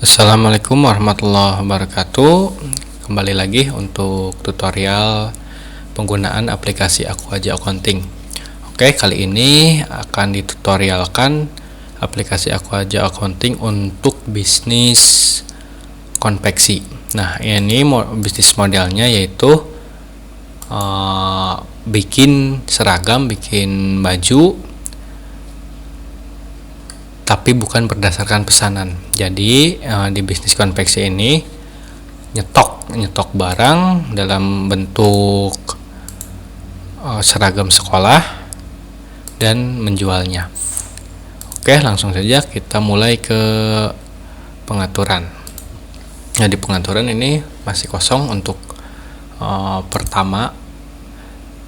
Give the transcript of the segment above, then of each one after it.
Assalamualaikum warahmatullahi wabarakatuh. Kembali lagi untuk tutorial penggunaan aplikasi Aku Aja Accounting. Oke, kali ini akan ditutorialkan aplikasi Aku Aja Accounting untuk bisnis konveksi. Nah, ini bisnis modelnya yaitu bikin seragam, bikin baju, tapi bukan berdasarkan pesanan. Jadi di bisnis konveksi ini nyetok barang dalam bentuk seragam sekolah dan menjualnya. Oke, langsung saja kita mulai ke pengaturan. Nah, di pengaturan ini masih kosong untuk pertama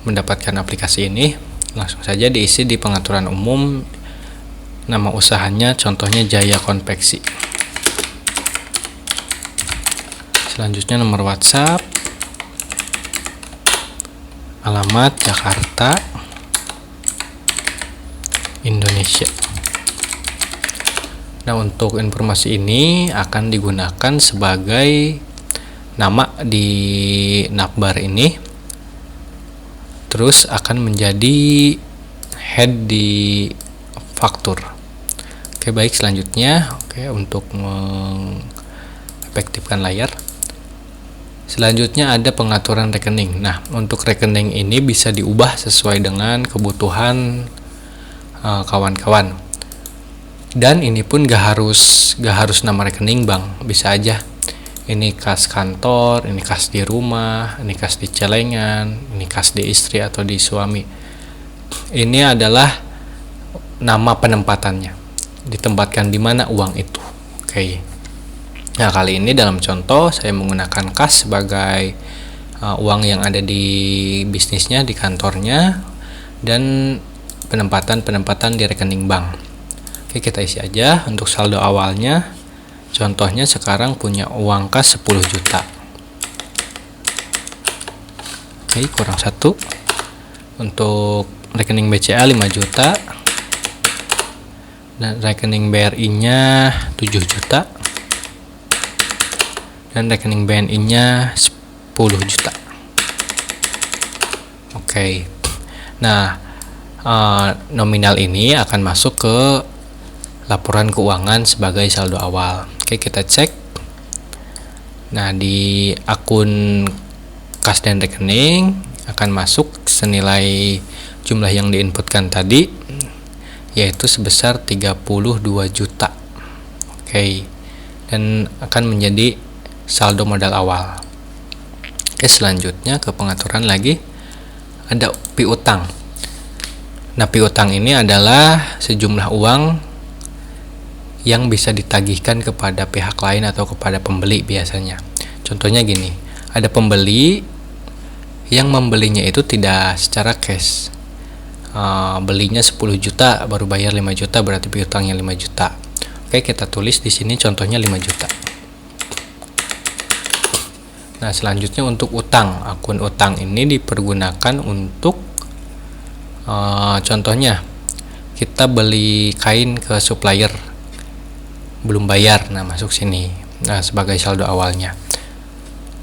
mendapatkan aplikasi ini. Langsung saja diisi di pengaturan umum. Nama usahanya contohnya Jaya Konveksi. Selanjutnya nomor WhatsApp, alamat Jakarta, Indonesia. Nah, untuk informasi ini akan digunakan sebagai nama di navbar ini, terus akan menjadi head di faktur. Oke, baik, selanjutnya untuk mengefektifkan layar. Selanjutnya ada pengaturan rekening. Nah, untuk rekening ini bisa diubah sesuai dengan kebutuhan kawan-kawan. Dan ini pun gak harus nama rekening bank, bisa aja ini kas kantor, ini kas di rumah, ini kas di celengan, ini kas di istri atau di suami. Ini adalah nama penempatannya, ditempatkan di mana uang itu. Oke. Nah, kali ini dalam contoh saya menggunakan kas sebagai uang yang ada di bisnisnya, di kantornya, dan penempatan di rekening bank. Oke, kita isi aja untuk saldo awalnya. Contohnya sekarang punya uang kas 10 juta. Oke, kurang 1. Untuk rekening BCA 5 juta. Dan rekening BRI-nya 7 juta, dan rekening BNI-nya 10 juta. Oke. Nah, nominal ini akan masuk ke laporan keuangan sebagai saldo awal. Oke, kita cek. Nah, di akun kas dan rekening akan masuk senilai jumlah yang diinputkan tadi, yaitu sebesar 32 juta. Oke. Dan akan menjadi saldo modal awal. Oke, selanjutnya ke pengaturan lagi. Ada piutang. Nah, piutang ini adalah sejumlah uang yang bisa ditagihkan kepada pihak lain atau kepada pembeli biasanya. Contohnya gini, ada pembeli yang membelinya itu tidak secara cash. Belinya 10 juta baru bayar 5 juta, berarti piutangnya 5 juta. Oke, kita tulis di sini contohnya 5 juta. Nah, selanjutnya untuk utang. Akun utang ini dipergunakan untuk contohnya kita beli kain ke supplier belum bayar, nah masuk sini. Nah, sebagai saldo awalnya.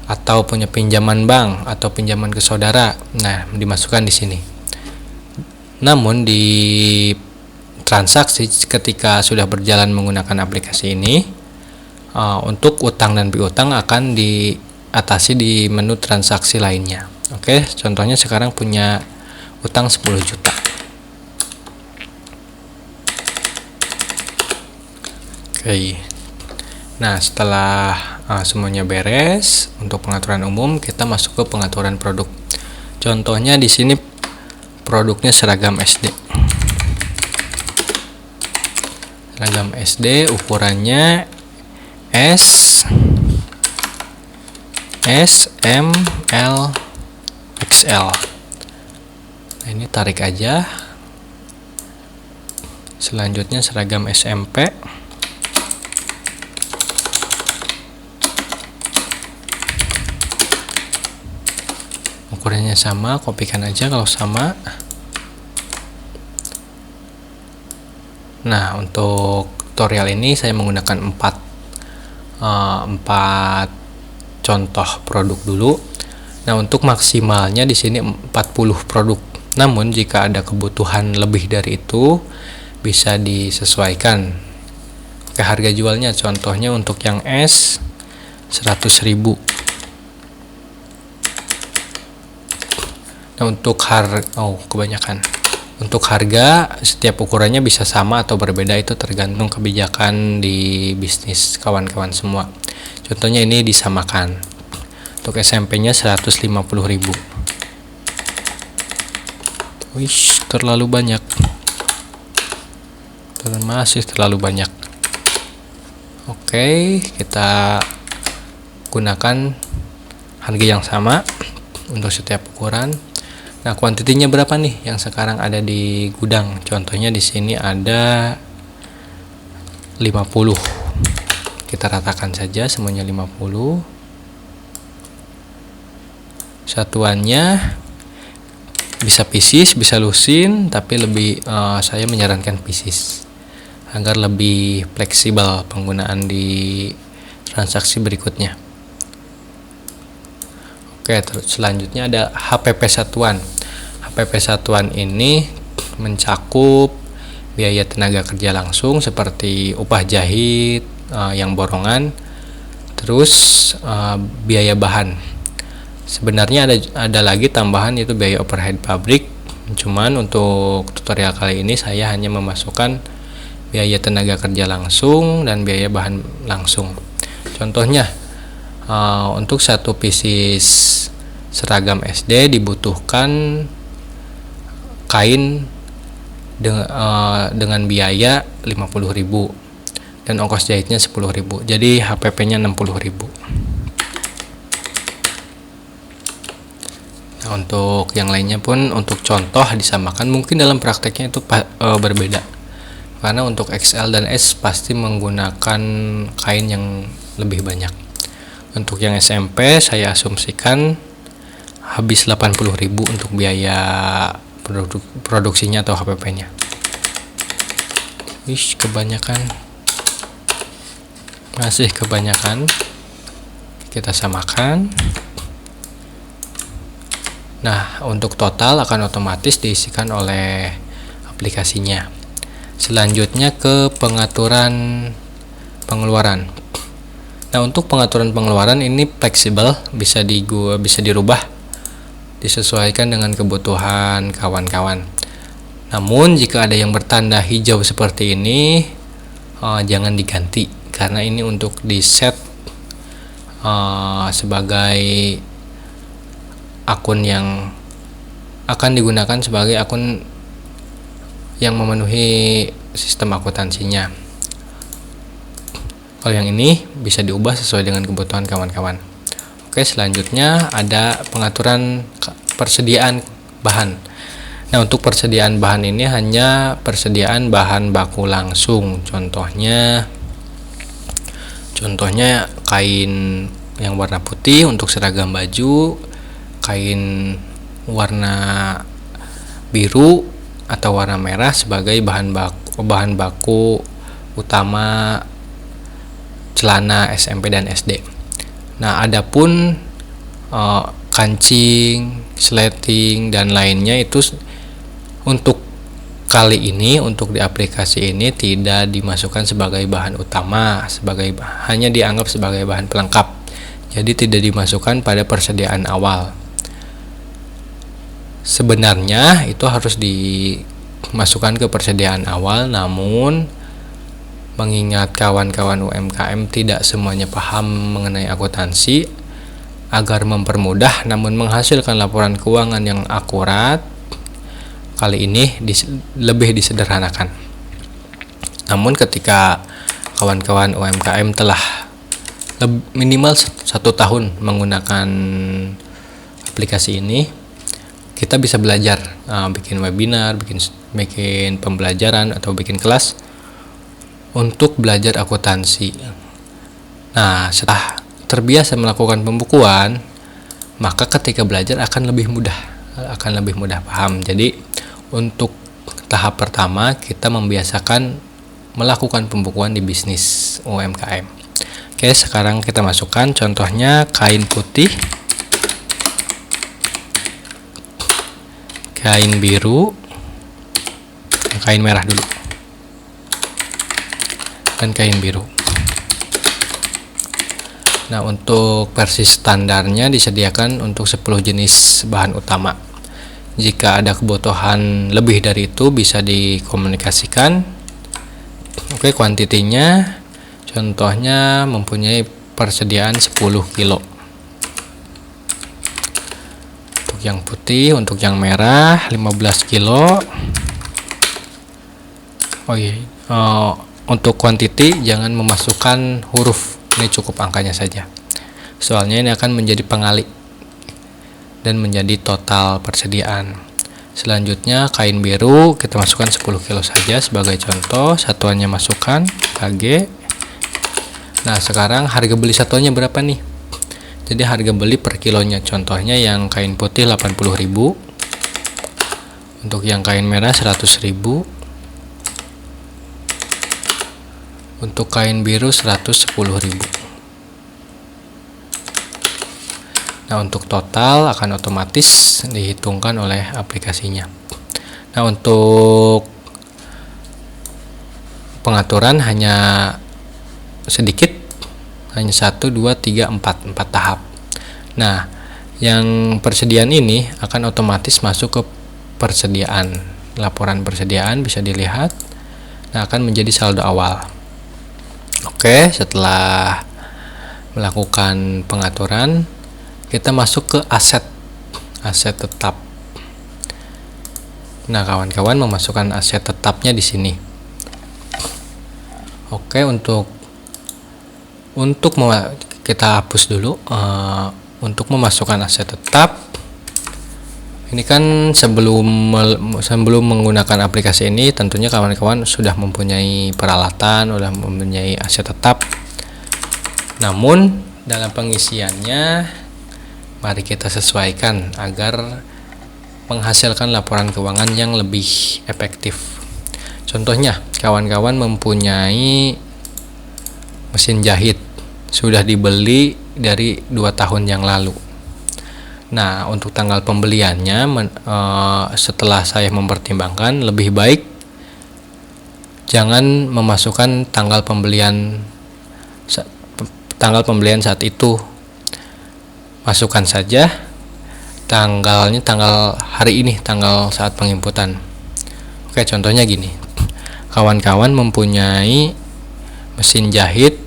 Atau punya pinjaman bank atau pinjaman ke saudara. Nah, dimasukkan di sini. Namun di transaksi ketika sudah berjalan menggunakan aplikasi ini, untuk utang dan piutang akan diatasi di menu transaksi lainnya. Oke, contohnya sekarang punya utang 10 juta. Oke. Nah, setelah semuanya beres untuk pengaturan umum, kita masuk ke pengaturan produk. Contohnya di sini produknya seragam SD. Seragam SD ukurannya S, M, L, XL. Nah, ini tarik aja. Selanjutnya seragam SMP. Ukurannya sama, kopikan aja kalau sama. Nah, untuk tutorial ini saya menggunakan 4 4 contoh produk dulu. Nah, untuk maksimalnya di sini 40 produk. Namun jika ada kebutuhan lebih dari itu bisa disesuaikan. Oke, harga jualnya contohnya untuk yang es 100.000. Nah, untuk kebanyakan. Untuk harga setiap ukurannya bisa sama atau berbeda, itu tergantung kebijakan di bisnis kawan-kawan semua. Contohnya ini disamakan. Untuk SMP-nya 150.000. Wih, terlalu banyak. Masih terlalu banyak. Oke, kita gunakan harga yang sama untuk setiap ukuran. Nah, kuantitinya berapa nih yang sekarang ada di gudang? Contohnya di sini ada 50. Kita ratakan saja semuanya 50. Satuannya bisa pieces, bisa lusin, tapi saya menyarankan pieces agar lebih fleksibel penggunaan di transaksi berikutnya. Oke, terus selanjutnya ada HPP satuan. HPP satuan ini mencakup biaya tenaga kerja langsung seperti upah jahit yang borongan, terus biaya bahan. Sebenarnya ada lagi tambahan, yaitu biaya overhead pabrik. Cuman untuk tutorial kali ini saya hanya memasukkan biaya tenaga kerja langsung dan biaya bahan langsung. Contohnya, untuk satu pieces seragam SD dibutuhkan kain dengan biaya 50.000 dan ongkos jahitnya 10.000. Jadi HPP-nya 60.000. Nah, untuk yang lainnya pun untuk contoh disamakan, mungkin dalam prakteknya itu berbeda. Karena untuk XL dan S pasti menggunakan kain yang lebih banyak. Untuk yang SMP saya asumsikan habis 80.000 untuk biaya produksinya atau HPP-nya. Kebanyakan. Masih kebanyakan. Kita samakan. Nah, untuk total akan otomatis diisikan oleh aplikasinya. Selanjutnya ke pengaturan pengeluaran. Nah, untuk pengaturan pengeluaran ini fleksibel, bisa dirubah, disesuaikan dengan kebutuhan kawan-kawan. Namun jika ada yang bertanda hijau seperti ini, jangan diganti, karena ini untuk di set sebagai akun yang akan digunakan sebagai akun yang memenuhi sistem akuntansinya. Kalau yang ini bisa diubah sesuai dengan kebutuhan kawan-kawan. Oke, selanjutnya ada pengaturan persediaan bahan. Nah, untuk persediaan bahan ini hanya persediaan bahan baku langsung. Contohnya kain yang warna putih untuk seragam baju, kain warna biru atau warna merah sebagai bahan baku utama celana SMP dan SD. Nah, adapun kancing, sleting dan lainnya itu untuk kali ini, untuk di aplikasi ini tidak dimasukkan sebagai bahan utama, hanya dianggap sebagai bahan pelengkap. Jadi tidak dimasukkan pada persediaan awal. Sebenarnya itu harus dimasukkan ke persediaan awal, namun mengingat kawan-kawan UMKM tidak semuanya paham mengenai akuntansi, agar mempermudah namun menghasilkan laporan keuangan yang akurat, kali ini lebih disederhanakan. Namun ketika kawan-kawan UMKM telah minimal 1 tahun menggunakan aplikasi ini, kita bisa belajar, bikin webinar, bikin pembelajaran atau bikin kelas untuk belajar akuntansi. Nah, setelah terbiasa melakukan pembukuan, maka ketika belajar akan lebih mudah paham. Jadi untuk tahap pertama kita membiasakan melakukan pembukuan di bisnis UMKM. Oke, sekarang kita masukkan contohnya kain putih, kain biru, kain merah dulu, dan kain biru. Nah, untuk versi standarnya disediakan untuk 10 jenis bahan utama. Jika ada kebutuhan lebih dari itu bisa dikomunikasikan. Oke, kuantitinya contohnya mempunyai persediaan 10 kilo. Untuk yang putih, untuk yang merah 15 kilo. Oh iya, untuk kuantiti jangan memasukkan huruf, ini cukup angkanya saja. Soalnya ini akan menjadi pengali dan menjadi total persediaan. Selanjutnya kain biru kita masukkan 10 kilo saja sebagai contoh, satuannya masukkan KG. Nah, sekarang harga beli satuannya berapa nih? Jadi harga beli per kilonya, contohnya yang kain putih 80.000, untuk yang kain merah 100.000, untuk kain biru 110.000. Nah, untuk total akan otomatis dihitungkan oleh aplikasinya. Nah, untuk pengaturan hanya sedikit, hanya 1, 2, 3, 4 tahap. Nah, yang persediaan ini akan otomatis masuk ke persediaan. Laporan persediaan bisa dilihat. Nah, akan menjadi saldo awal. Oke, setelah melakukan pengaturan, kita masuk ke aset tetap. Nah, kawan-kawan memasukkan aset tetapnya di sini. Oke, untuk kita hapus dulu. Untuk memasukkan aset tetap, ini kan sebelum menggunakan aplikasi ini tentunya kawan-kawan sudah mempunyai peralatan, sudah mempunyai aset tetap. Namun dalam pengisiannya mari kita sesuaikan agar menghasilkan laporan keuangan yang lebih efektif. Contohnya, kawan-kawan mempunyai mesin jahit, sudah dibeli dari 2 tahun yang lalu. Nah, untuk tanggal pembeliannya setelah saya mempertimbangkan, lebih baik jangan memasukkan tanggal pembelian saat itu. Masukkan saja tanggal hari ini, tanggal saat penginputan. Oke, contohnya gini. Kawan-kawan mempunyai mesin jahit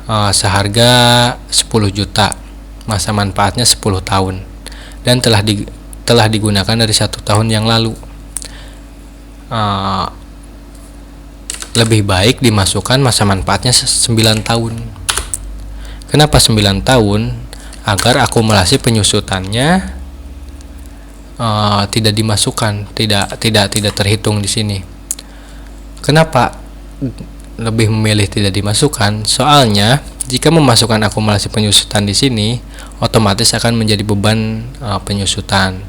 seharga 10 juta, masa manfaatnya 10 tahun, dan telah digunakan dari 1 tahun yang lalu. Lebih baik dimasukkan masa manfaatnya 9 tahun. Kenapa 9 tahun? Agar akumulasi penyusutannya tidak dimasukkan, tidak terhitung di sini. Kenapa lebih memilih tidak dimasukkan? Soalnya jika memasukkan akumulasi penyusutan di sini, otomatis akan menjadi beban penyusutan.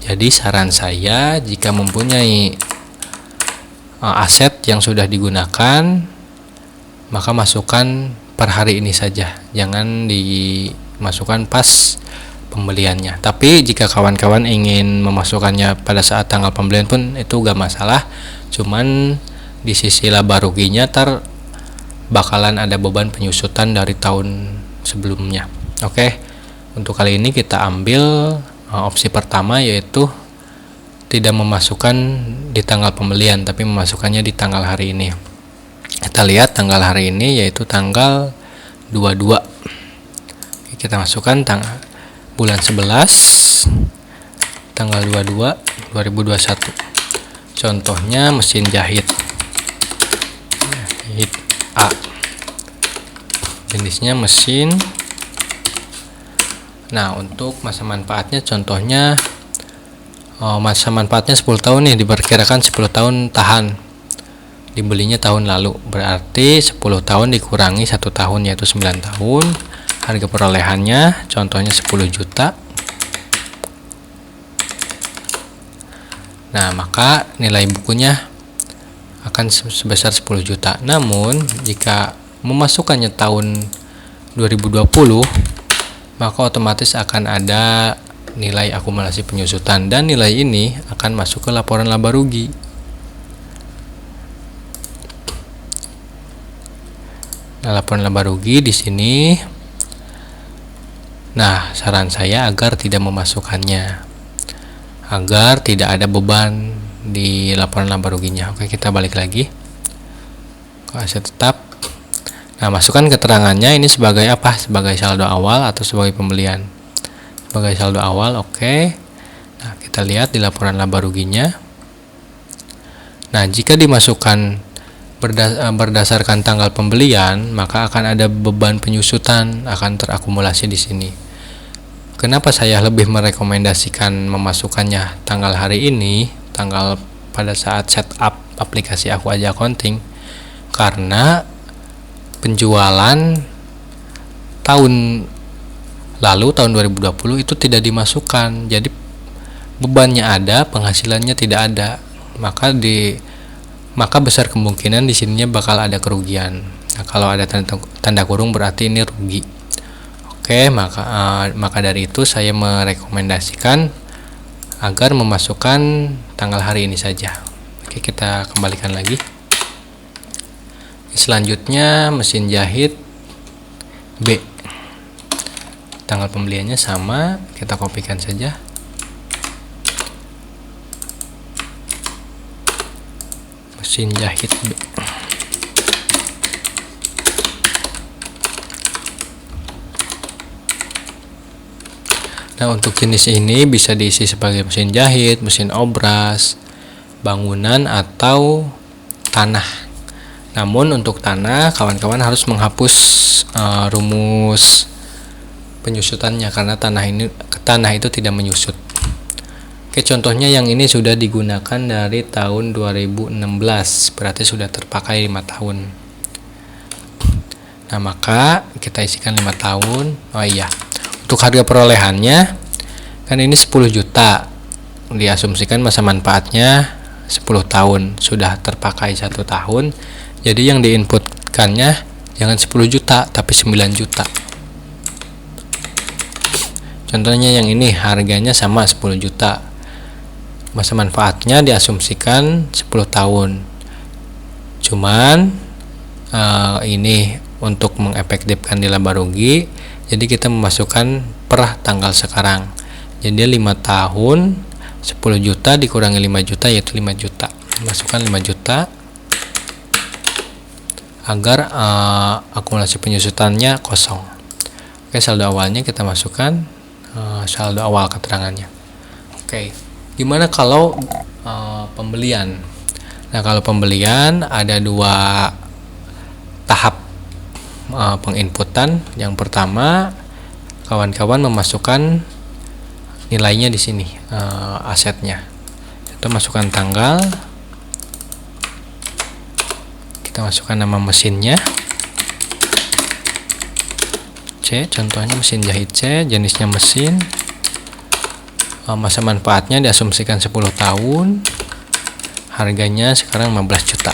Jadi saran saya, jika mempunyai aset yang sudah digunakan, maka masukkan per hari ini saja, jangan dimasukkan pas pembeliannya. Tapi jika kawan-kawan ingin memasukkannya pada saat tanggal pembelian pun itu gak masalah, cuman di sisi laba ruginya bakalan ada beban penyusutan dari tahun sebelumnya. Oke, untuk kali ini kita ambil opsi pertama, yaitu tidak memasukkan di tanggal pembelian tapi memasukkannya di tanggal hari ini. Kita lihat tanggal hari ini yaitu tanggal 22. Kita masukkan bulan 11 tanggal 22 2021. Contohnya mesin jahit A, jenisnya mesin. Nah, untuk masa manfaatnya contohnya masa manfaatnya 10 tahun nih, diperkirakan 10 tahun tahan, dibelinya tahun lalu, berarti 10 tahun dikurangi 1 tahun yaitu 9 tahun. Harga perolehannya contohnya 10 juta. Nah, maka nilai bukunya akan sebesar 10 juta. Namun jika memasukkannya tahun 2020, maka otomatis akan ada nilai akumulasi penyusutan dan nilai ini akan masuk ke laporan laba rugi. Nah, laporan laba rugi di sini. Nah, saran saya agar tidak memasukkannya, agar tidak ada beban di laporan laba ruginya. Oke, kita balik lagi ke aset tetap. Nah, masukkan keterangannya ini sebagai apa? Sebagai saldo awal atau sebagai pembelian? Sebagai saldo awal, oke. Nah, kita lihat di laporan laba ruginya. Nah, jika dimasukkan berdasarkan tanggal pembelian, maka akan ada beban penyusutan akan terakumulasi di sini. Kenapa saya lebih merekomendasikan memasukkannya tanggal hari ini, tanggal pada saat setup aplikasi Aku Aja Accounting? Karena penjualan tahun lalu, tahun 2020 itu tidak dimasukkan, jadi bebannya ada, penghasilannya tidak ada, maka besar kemungkinan di sininya bakal ada kerugian. Nah, kalau ada tanda kurung berarti ini rugi. Oke, maka dari itu saya merekomendasikan agar memasukkan tanggal hari ini saja. Oke, kita kembalikan lagi. Selanjutnya mesin jahit B. Tanggal pembeliannya sama, kita kopikan saja. Mesin jahit B. Nah, untuk jenis ini bisa diisi sebagai mesin jahit, mesin obras, bangunan, atau tanah. Namun untuk tanah, kawan-kawan harus menghapus rumus penyusutannya karena tanah itu tidak menyusut. Oke, contohnya yang ini sudah digunakan dari tahun 2016, berarti sudah terpakai 5 tahun. Nah, maka kita isikan 5 tahun. Oh iya, untuk harga perolehannya kan ini 10 juta, diasumsikan masa manfaatnya 10 tahun, sudah terpakai 1 tahun, jadi yang diinputkannya jangan 10 juta tapi 9 juta. Contohnya yang ini harganya sama 10 juta, masa manfaatnya diasumsikan 10 tahun, cuman ini untuk mengefektifkan di laba rugi, jadi kita memasukkan per tanggal sekarang. Jadi 5 tahun 10 juta dikurangi 5 juta yaitu 5 juta. Masukkan 5 juta agar akumulasi penyusutannya kosong. Oke, saldo awalnya kita masukkan saldo awal keterangannya. Oke, gimana kalau pembelian? Nah, kalau pembelian ada 2 tahap penginputan. Yang pertama, kawan-kawan memasukkan nilainya di sini, asetnya. Kita masukkan tanggal, kita masukkan nama mesinnya C, contohnya mesin jahit C, jenisnya mesin, masa manfaatnya diasumsikan 10 tahun, harganya sekarang 15 juta.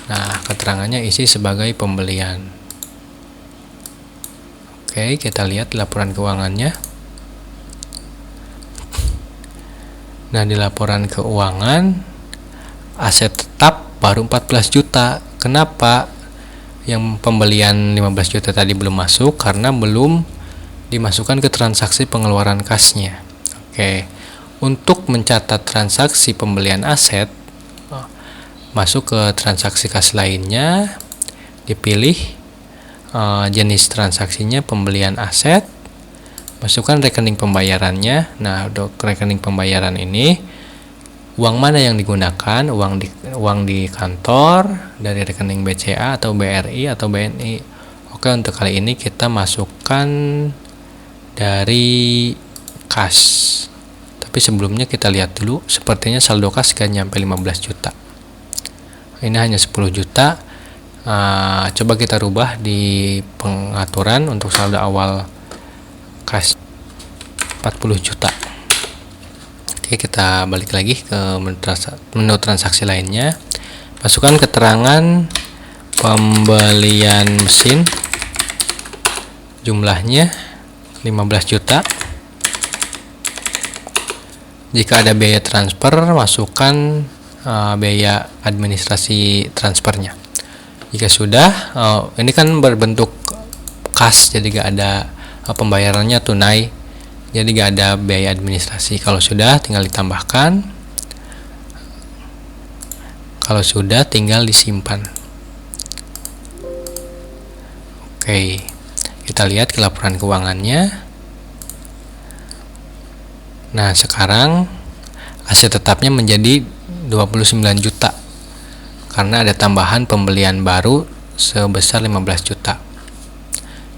Nah, keterangannya isi sebagai pembelian. Oke, kita lihat laporan keuangannya. Nah, di laporan keuangan aset tetap baru 14 juta. Kenapa yang pembelian 15 juta tadi belum masuk? Karena belum dimasukkan ke transaksi pengeluaran kasnya. Oke, untuk mencatat transaksi pembelian aset, masuk ke transaksi kas lainnya, dipilih jenis transaksinya pembelian aset, masukkan rekening pembayarannya. Nah, untuk rekening pembayaran ini uang mana yang digunakan? Uang di kantor, dari rekening BCA atau BRI atau BNI. Oke, untuk kali ini kita masukkan dari kas. Tapi sebelumnya kita lihat dulu, sepertinya saldo kas gak nyampe 15 juta. Ini hanya 10 juta. Coba kita rubah di pengaturan untuk saldo awal kas 40 juta. Oke, kita balik lagi ke menu transaksi lainnya. Masukkan keterangan pembelian mesin, jumlahnya 15 juta. Jika ada biaya transfer, masukkan biaya administrasi transfernya. Jika sudah, ini kan berbentuk kas, jadi gak ada pembayarannya tunai, jadi gak ada biaya administrasi. Kalau sudah, tinggal ditambahkan. Kalau sudah, tinggal disimpan. Oke, kita lihat ke laporan keuangannya. Nah, sekarang aset tetapnya menjadi 29 juta karena ada tambahan pembelian baru sebesar 15 juta.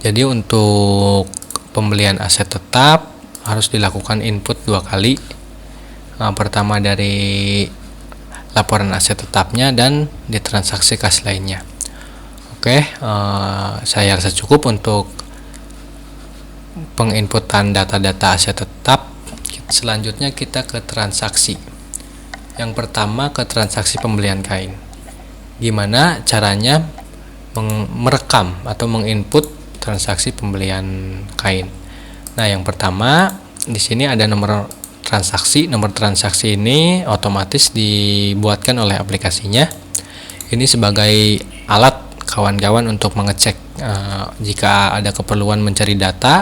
Jadi untuk pembelian aset tetap harus dilakukan input 2 kali. Pertama dari laporan aset tetapnya dan di transaksi kas lainnya. Oke, saya rasa cukup untuk penginputan data-data aset tetap. Selanjutnya kita ke transaksi. Yang pertama ke transaksi pembelian kain. Gimana caranya merekam atau menginput transaksi pembelian kain? Nah, yang pertama di sini ada nomor transaksi. Nomor transaksi ini otomatis dibuatkan oleh aplikasinya. Ini sebagai alat kawan-kawan untuk mengecek jika ada keperluan mencari data,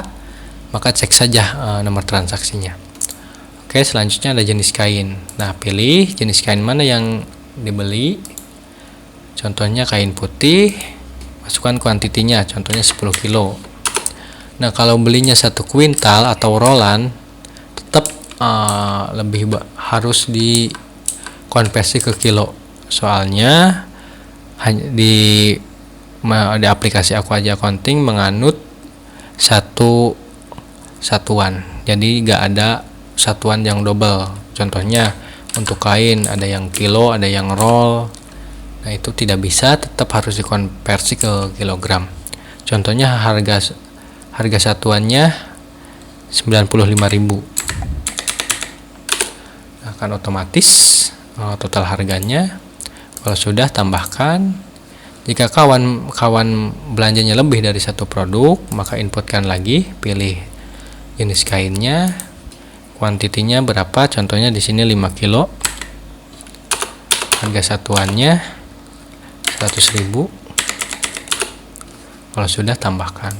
maka cek saja nomor transaksinya. Oke, selanjutnya ada jenis kain. Nah, pilih jenis kain mana yang dibeli. Contohnya kain putih, masukkan kuantitinya, contohnya 10 kilo. Nah, kalau belinya 1 kuintal atau rolan, tetap lebih harus dikonversi ke kilo. Soalnya di aplikasi Aku Aja Accounting menganut satu satuan, jadi nggak ada satuan yang double. Contohnya untuk kain ada yang kilo, ada yang roll. Nah, itu tidak bisa, tetap harus dikonversi ke kilogram. Contohnya harga satuannya 95.000. Akan otomatis total harganya. Kalau sudah, tambahkan. Jika kawan belanjanya lebih dari 1 produk, maka inputkan lagi, pilih jenis kainnya, kuantitinya berapa, contohnya di sini 5 kilo. Harga satuannya 100.000. Kalau sudah, tambahkan.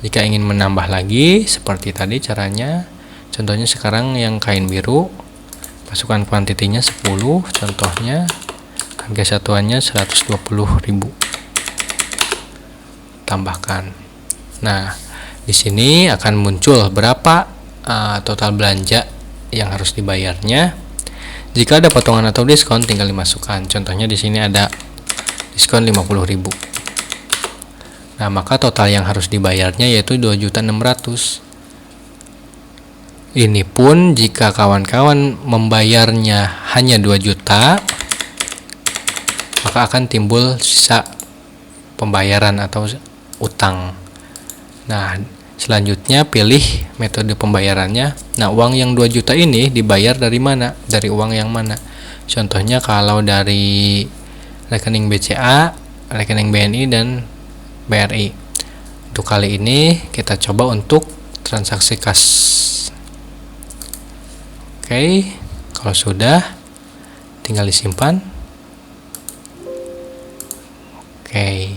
Jika ingin menambah lagi seperti tadi caranya, contohnya sekarang yang kain biru, masukkan kuantitinya 10, contohnya harga satuannya 120.000. Tambahkan. Nah, di sini akan muncul berapa total belanja yang harus dibayarnya. Jika ada potongan atau diskon, tinggal dimasukkan. Contohnya di sini ada diskon 50.000. Nah, maka total yang harus dibayarnya yaitu 2.600.000. Ini pun jika kawan-kawan membayarnya hanya 2 juta, maka akan timbul sisa pembayaran atau utang. Nah, selanjutnya pilih metode pembayarannya. Nah, uang yang 2 juta ini dibayar dari mana? Dari uang yang mana? Contohnya kalau dari rekening BCA, rekening BNI, dan BRI. Untuk kali ini kita coba untuk transaksi kas. Oke, kalau sudah, tinggal disimpan. Oke,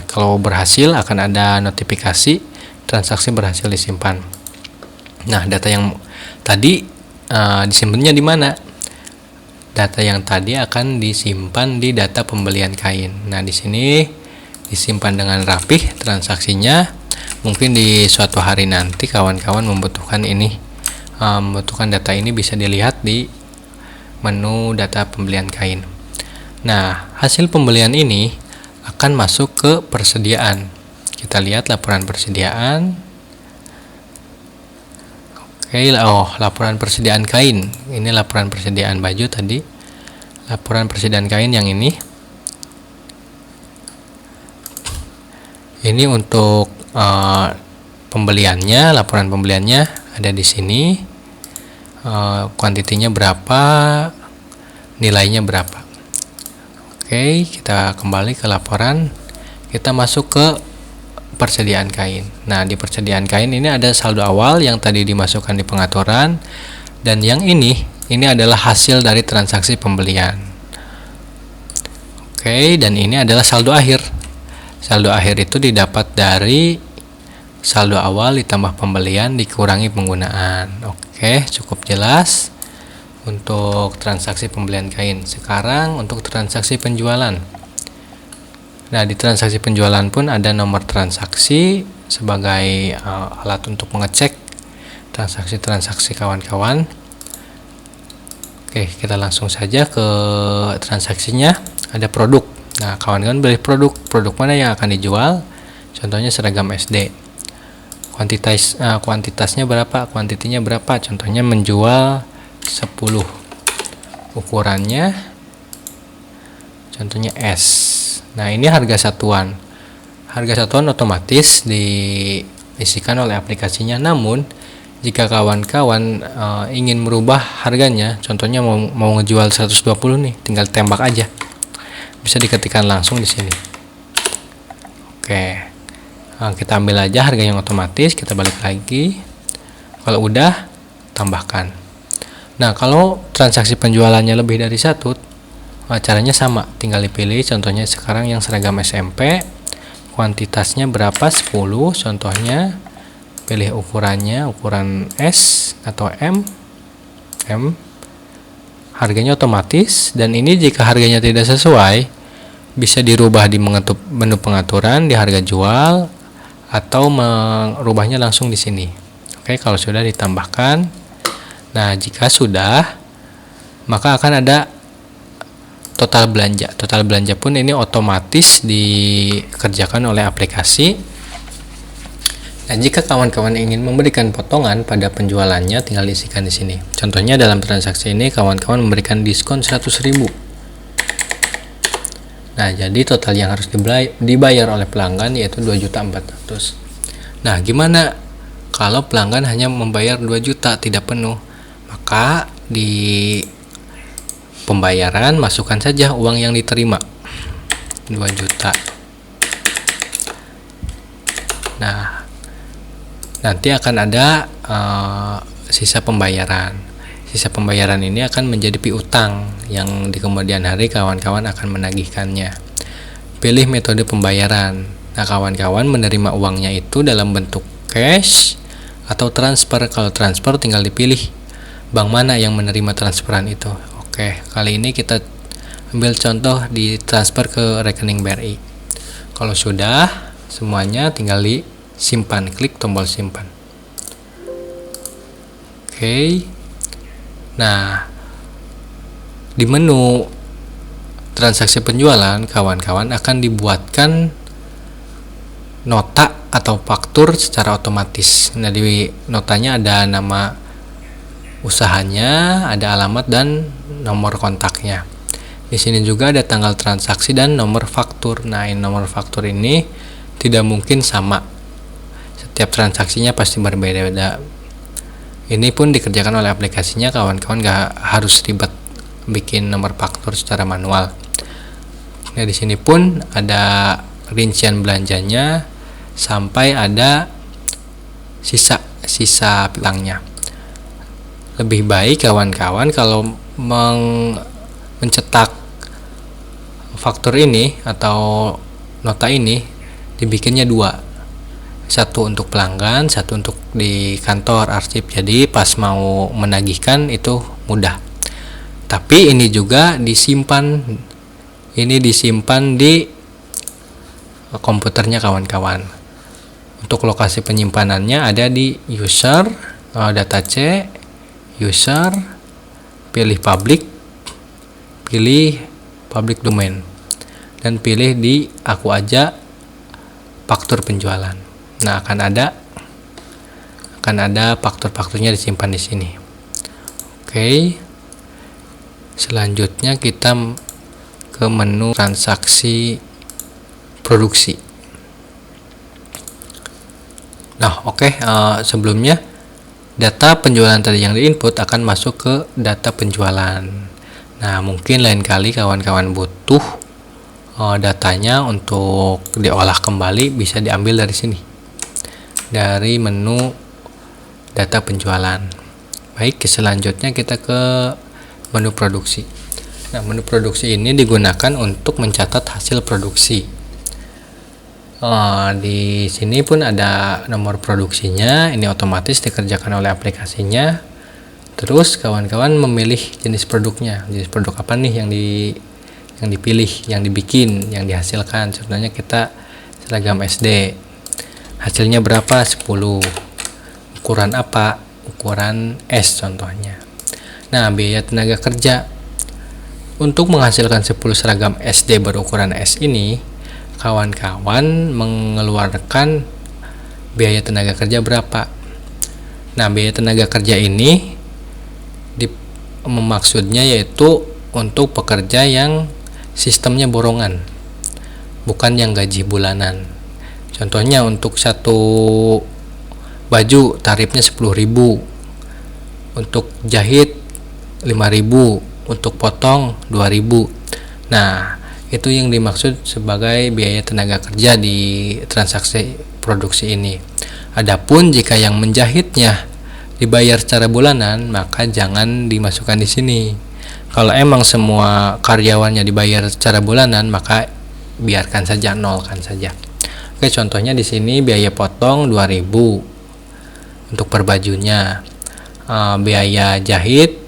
kalau berhasil akan ada notifikasi transaksi berhasil disimpan. Nah, data yang tadi disimpannya di mana? Data yang tadi akan disimpan di data pembelian kain. Nah, di sini disimpan dengan rapih transaksinya. Mungkin di suatu hari nanti kawan-kawan membutuhkan data ini, bisa dilihat di menu data pembelian kain. Nah, hasil pembelian ini akan masuk ke persediaan. Kita lihat laporan persediaan. Oke, laporan persediaan kain. Ini laporan persediaan baju tadi. Laporan persediaan kain yang ini. Ini untuk pembeliannya, laporan pembeliannya ada di sini. Kuantitinya berapa, nilainya berapa. Oke, kita kembali ke laporan. Kita masuk ke persediaan kain. Nah, di persediaan kain ini ada saldo awal yang tadi dimasukkan di pengaturan, dan yang ini adalah hasil dari transaksi pembelian. Oke, dan ini adalah saldo akhir. Saldo akhir itu didapat dari saldo awal ditambah pembelian dikurangi penggunaan. Oke, cukup jelas untuk transaksi pembelian kain. Sekarang untuk transaksi penjualan. Nah, di transaksi penjualan pun ada nomor transaksi sebagai alat untuk mengecek transaksi-transaksi kawan-kawan. Oke, kita langsung saja ke transaksinya. Ada produk. Nah, kawan-kawan beli produk mana yang akan dijual? Contohnya seragam SD. Kuantitasnya berapa? Kuantitinya berapa? Contohnya menjual 10. Ukurannya contohnya S. Nah, ini harga satuan. Harga satuan otomatis diisikan oleh aplikasinya. Namun jika kawan-kawan ingin merubah harganya, contohnya mau ngejual 120 nih, tinggal tembak aja. Bisa diketikkan langsung di sini. Oke. Nah, kita ambil aja harga yang otomatis, kita balik lagi. Kalau udah, tambahkan. Nah, kalau transaksi penjualannya lebih dari satu, caranya sama, tinggal dipilih. Contohnya sekarang yang seragam SMP, kuantitasnya berapa? 10, contohnya. Pilih ukurannya, ukuran S atau M. Harganya otomatis, dan ini jika harganya tidak sesuai, bisa dirubah di menu pengaturan di harga jual, atau merubahnya langsung di sini. Oke, kalau sudah ditambahkan. Nah, jika sudah, maka akan ada total belanja. Total belanja pun ini otomatis dikerjakan oleh aplikasi. Nah, jika kawan-kawan ingin memberikan potongan pada penjualannya, tinggal isikan di sini. Contohnya dalam transaksi ini kawan-kawan memberikan diskon 100.000. Nah, jadi total yang harus dibayar oleh pelanggan yaitu 2.400.000. Nah, gimana kalau pelanggan hanya membayar 2 juta tidak penuh? Maka di pembayaran masukkan saja uang yang diterima 2 juta. Nah, nanti akan ada sisa pembayaran. Sisa pembayaran ini akan menjadi piutang yang di kemudian hari kawan-kawan akan menagihkannya. Pilih metode pembayaran. Nah, kawan-kawan menerima uangnya itu dalam bentuk cash atau transfer. Kalau transfer tinggal dipilih bank mana yang menerima transferan itu. Oke, kali ini kita ambil contoh di transfer ke rekening BRI. Kalau sudah semuanya tinggal disimpan, klik tombol simpan. Oke. Nah, di menu transaksi penjualan kawan-kawan akan dibuatkan nota atau faktur secara otomatis. Nah, di notanya ada nama usahanya, ada alamat dan nomor kontaknya. Di sini juga ada tanggal transaksi dan nomor faktur. Nah, nomor faktur ini tidak mungkin sama. Setiap transaksinya pasti berbeda-beda. Ini pun dikerjakan oleh aplikasinya, kawan-kawan gak harus ribet bikin nomor faktur secara manual. Nah, di sini pun ada rincian belanjanya sampai ada sisa piutangnya. Lebih baik kawan-kawan kalau mencetak faktur ini atau nota ini dibikinnya 2. Satu untuk pelanggan, satu untuk di kantor arsip. Jadi pas mau menagihkan itu mudah. Tapi ini juga disimpan di komputernya kawan-kawan. Untuk lokasi penyimpanannya ada di user, data C, user, pilih public domain, dan pilih di aku aja faktur penjualan. Nah, akan ada faktur-fakturnya disimpan di sini. Oke. Selanjutnya kita ke menu transaksi produksi. Nah, oke, sebelumnya data penjualan tadi yang diinput akan masuk ke data penjualan. Nah, mungkin lain kali kawan-kawan butuh datanya untuk diolah kembali bisa diambil dari sini, dari menu data penjualan. Baik, selanjutnya kita ke menu produksi. Nah, menu produksi ini digunakan untuk mencatat hasil produksi. Di sini pun ada nomor produksinya, ini otomatis dikerjakan oleh aplikasinya. Terus kawan-kawan memilih jenis produknya, jenis produk apa nih yang dipilih, yang dibikin, yang dihasilkan. Contohnya kita seragam SD, hasilnya berapa? 10. Ukuran apa? Ukuran S contohnya. Nah, biaya tenaga kerja untuk menghasilkan 10 seragam SD berukuran S ini, kawan-kawan mengeluarkan biaya tenaga kerja berapa? Nah, biaya tenaga kerja ini maksudnya yaitu untuk pekerja yang sistemnya borongan, bukan yang gaji bulanan. Contohnya untuk satu baju tarifnya 10.000, untuk jahit 5.000, untuk potong 2.000. Nah, itu yang dimaksud sebagai biaya tenaga kerja di transaksi produksi ini. Adapun jika yang menjahitnya dibayar secara bulanan, maka jangan dimasukkan di sini. Kalau emang semua karyawannya dibayar secara bulanan, maka biarkan saja, nolkan saja. Oke, contohnya di sini biaya potong 2.000 untuk per bajunya, biaya jahit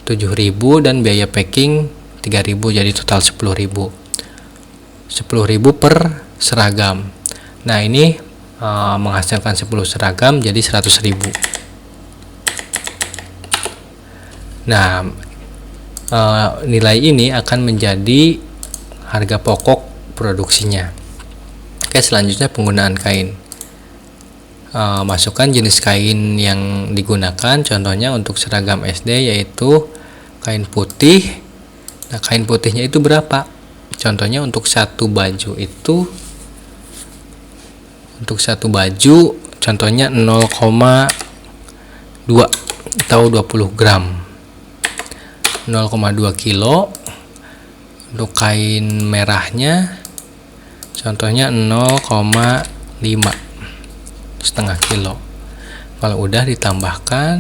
7.000 dan biaya packing 3.000, jadi total 10.000. 10.000 per seragam. Nah, ini menghasilkan 10 seragam jadi 100.000. Nah, nilai ini akan menjadi harga pokok produksinya. Oke, selanjutnya penggunaan kain. Masukkan jenis kain yang digunakan. Contohnya untuk seragam SD yaitu kain putih. Nah, kain putihnya itu berapa? Contohnya untuk satu baju itu, untuk satu baju contohnya 0,2 atau 20 gram, 0,2 kilo. Untuk kain merahnya contohnya 0,5, setengah kilo. Kalau udah ditambahkan,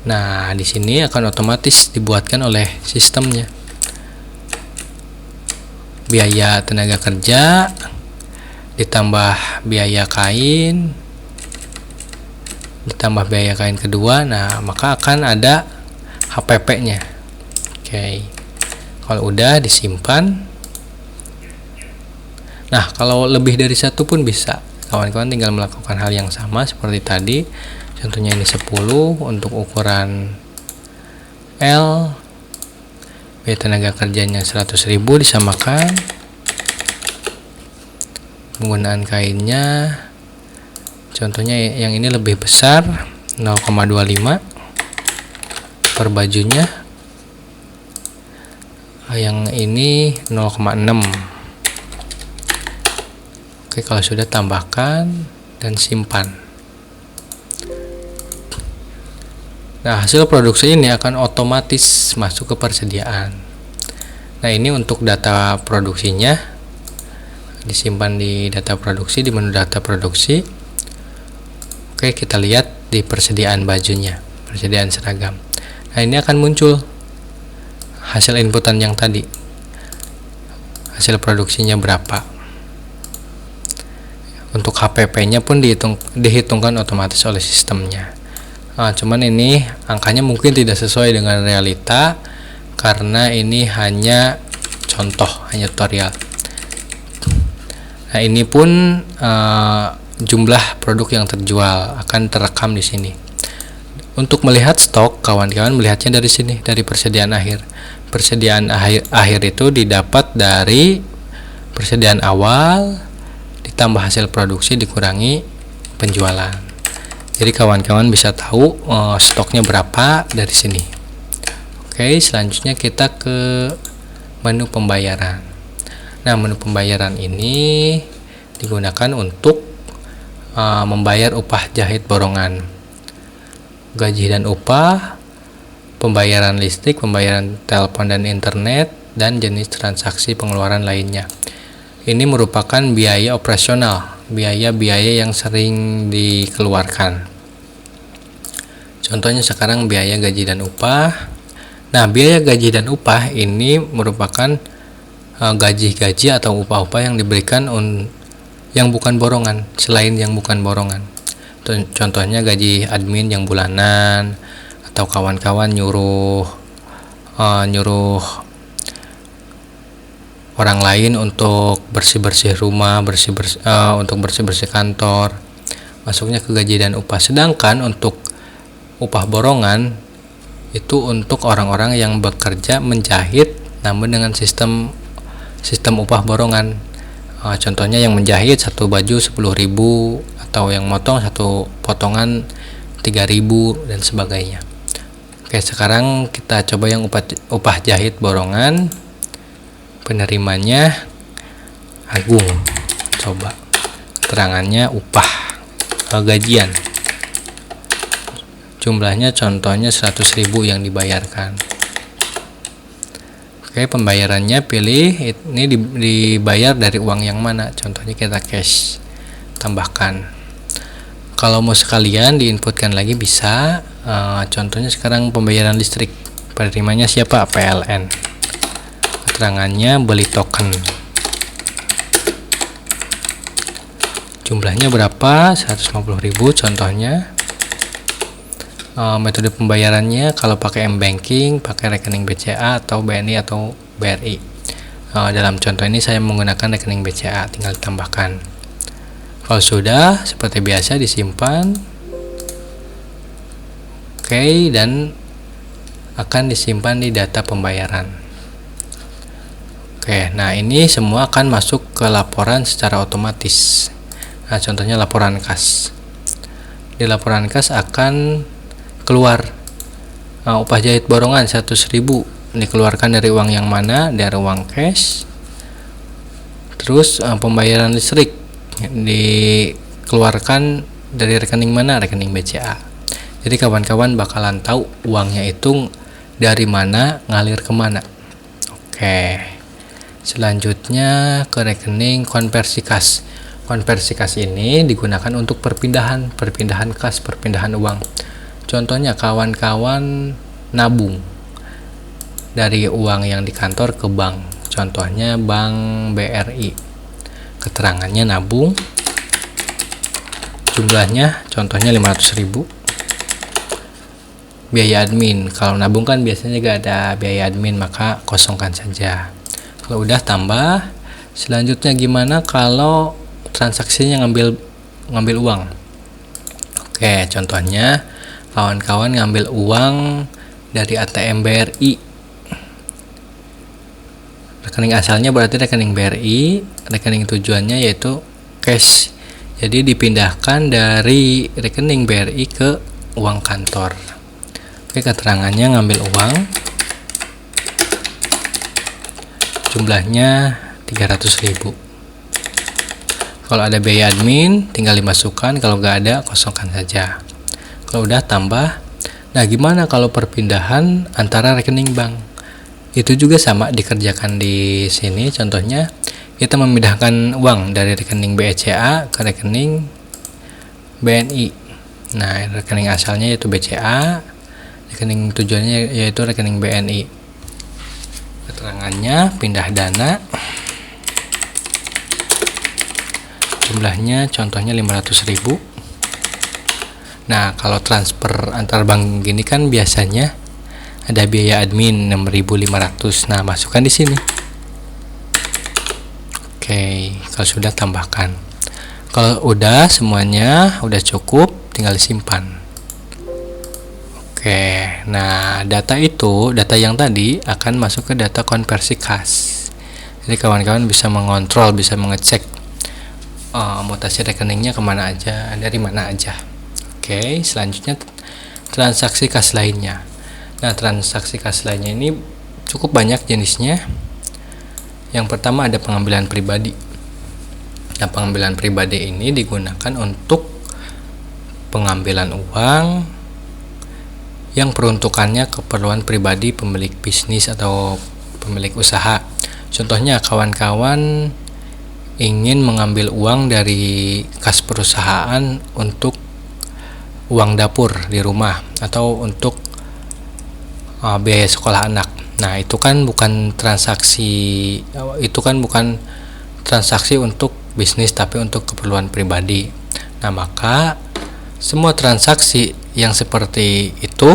nah di sini akan otomatis dibuatkan oleh sistemnya biaya tenaga kerja ditambah biaya kain, ditambah biaya kain kedua. Nah, maka akan ada HPP-nya. Oke. Kalau udah disimpan. Nah, kalau lebih dari satu pun bisa. Kawan-kawan tinggal melakukan hal yang sama seperti tadi. Contohnya ini 10 untuk ukuran L. Biaya tenaga kerjanya 100.000 disamakan. Penggunaan kainnya contohnya yang ini lebih besar, 0,25 per bajunya, yang ini 0,6. Oke, kalau sudah tambahkan dan simpan. Nah, hasil produksi ini akan otomatis masuk ke persediaan. Nah, ini untuk data produksinya disimpan di data produksi, di menu data produksi. Oke, kita lihat di persediaan bajunya, persediaan seragam. Nah, ini akan muncul hasil inputan yang tadi, hasil produksinya berapa. Untuk HPP-nya pun dihitungkan otomatis oleh sistemnya. Nah, cuman ini angkanya mungkin tidak sesuai dengan realita karena ini hanya contoh, hanya tutorial. Nah, ini pun jumlah produk yang terjual akan terekam di sini. Untuk melihat stok, kawan-kawan melihatnya dari sini, dari persediaan akhir. Persediaan akhir itu didapat dari persediaan awal ditambah hasil produksi dikurangi penjualan. Jadi kawan-kawan bisa tahu stoknya berapa dari sini. Oke, selanjutnya kita ke menu pembayaran. Nah, menu pembayaran ini digunakan untuk membayar upah jahit borongan, gaji dan upah, pembayaran listrik, pembayaran telepon dan internet, dan jenis transaksi pengeluaran lainnya. Ini merupakan biaya operasional, biaya-biaya yang sering dikeluarkan. Contohnya sekarang biaya gaji dan upah. Nah, biaya gaji dan upah ini merupakan gaji-gaji atau upah-upah yang diberikan yang bukan borongan, selain yang bukan borongan. Contohnya gaji admin yang bulanan, atau kawan-kawan nyuruh orang lain untuk bersih-bersih rumah, untuk bersih-bersih kantor, masuknya ke gaji dan upah. Sedangkan untuk upah borongan itu untuk orang-orang yang bekerja menjahit namun dengan sistem upah borongan. Contohnya yang menjahit satu baju 10.000, atau yang motong satu potongan 3.000 dan sebagainya. Oke, sekarang kita coba yang upah jahit borongan. Penerimanya Agung. Coba keterangannya upah gajian. Jumlahnya contohnya 100.000 yang dibayarkan. Oke, pembayarannya pilih ini dibayar dari uang yang mana. Contohnya kita cash. Tambahkan. Kalau mau sekalian diinputkan lagi bisa. Contohnya sekarang pembayaran listrik. Penerimanya siapa? PLN. Keterangannya beli token. Jumlahnya berapa? 150.000 contohnya. Metode pembayarannya kalau pakai M-Banking, pakai rekening BCA atau BNI atau BRI. Dalam contoh ini saya menggunakan rekening BCA, tinggal ditambahkan. Kalau sudah, seperti biasa disimpan. Oke, dan akan disimpan di data pembayaran. Oke, nah ini semua akan masuk ke laporan secara otomatis. Nah, contohnya laporan kas. Di laporan kas akan keluar upah jahit borongan 100.000 dikeluarkan dari uang yang mana? Dari uang cash. Terus pembayaran listrik dikeluarkan dari rekening mana? Rekening BCA. Jadi kawan-kawan bakalan tahu uangnya itu dari mana, ngalir kemana. Oke, selanjutnya ke rekening konversi kas. Konversi kas ini digunakan untuk perpindahan kas, perpindahan uang. Contohnya kawan-kawan nabung dari uang yang di kantor ke bank. Contohnya Bank BRI. Keterangannya nabung. Jumlahnya contohnya 500.000. Biaya admin. Kalau nabung kan biasanya gak ada biaya admin, maka kosongkan saja. Kalau udah tambah. Selanjutnya gimana kalau transaksinya ngambil uang? Oke, contohnya kawan-kawan ngambil uang dari ATM BRI. Rekening asalnya berarti rekening BRI, rekening tujuannya yaitu cash. Jadi dipindahkan dari rekening BRI ke uang kantor. Oke, keterangannya ngambil uang. Jumlahnya 300.000. Kalau ada biaya admin tinggal dimasukkan, kalau nggak ada kosongkan saja. Kalau udah tambah. Nah, gimana kalau perpindahan antara rekening bank? Itu juga sama dikerjakan di sini. Contohnya kita memindahkan uang dari rekening BCA ke rekening BNI. Nah, rekening asalnya yaitu BCA, rekening tujuannya yaitu rekening BNI. Keterangannya pindah dana. Jumlahnya contohnya 500.000. Nah, kalau transfer antar bank gini kan biasanya ada biaya admin 6.500. Nah, masukkan di sini. Oke, kalau sudah tambahkan. Kalau udah semuanya udah cukup, tinggal disimpan. Oke, nah data yang tadi akan masuk ke data konversi kas. Jadi kawan-kawan bisa mengontrol, bisa mengecek mutasi rekeningnya kemana aja, dari mana aja. Oke, selanjutnya transaksi kas lainnya. Nah, transaksi kas lainnya ini cukup banyak jenisnya. Yang pertama ada pengambilan pribadi. Nah, pengambilan pribadi ini digunakan untuk pengambilan uang yang peruntukannya keperluan pribadi pemilik bisnis atau pemilik usaha. Contohnya kawan-kawan ingin mengambil uang dari kas perusahaan untuk uang dapur di rumah atau untuk biaya sekolah anak. Nah, itu kan bukan transaksi untuk bisnis, tapi untuk keperluan pribadi. Nah, maka semua transaksi yang seperti itu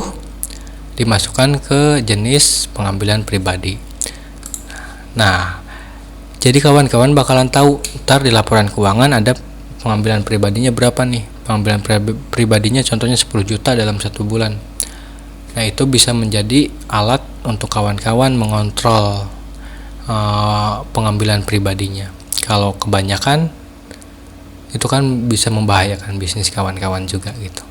dimasukkan ke jenis pengambilan pribadi. Nah, jadi kawan-kawan bakalan tahu ntar di laporan keuangan ada pengambilan pribadinya berapa nih. Pengambilan pribadinya contohnya 10 juta dalam 1 bulan. Nah, itu bisa menjadi alat untuk kawan-kawan mengontrol pengambilan pribadinya. Kalau kebanyakan itu kan bisa membahayakan bisnis kawan-kawan juga gitu.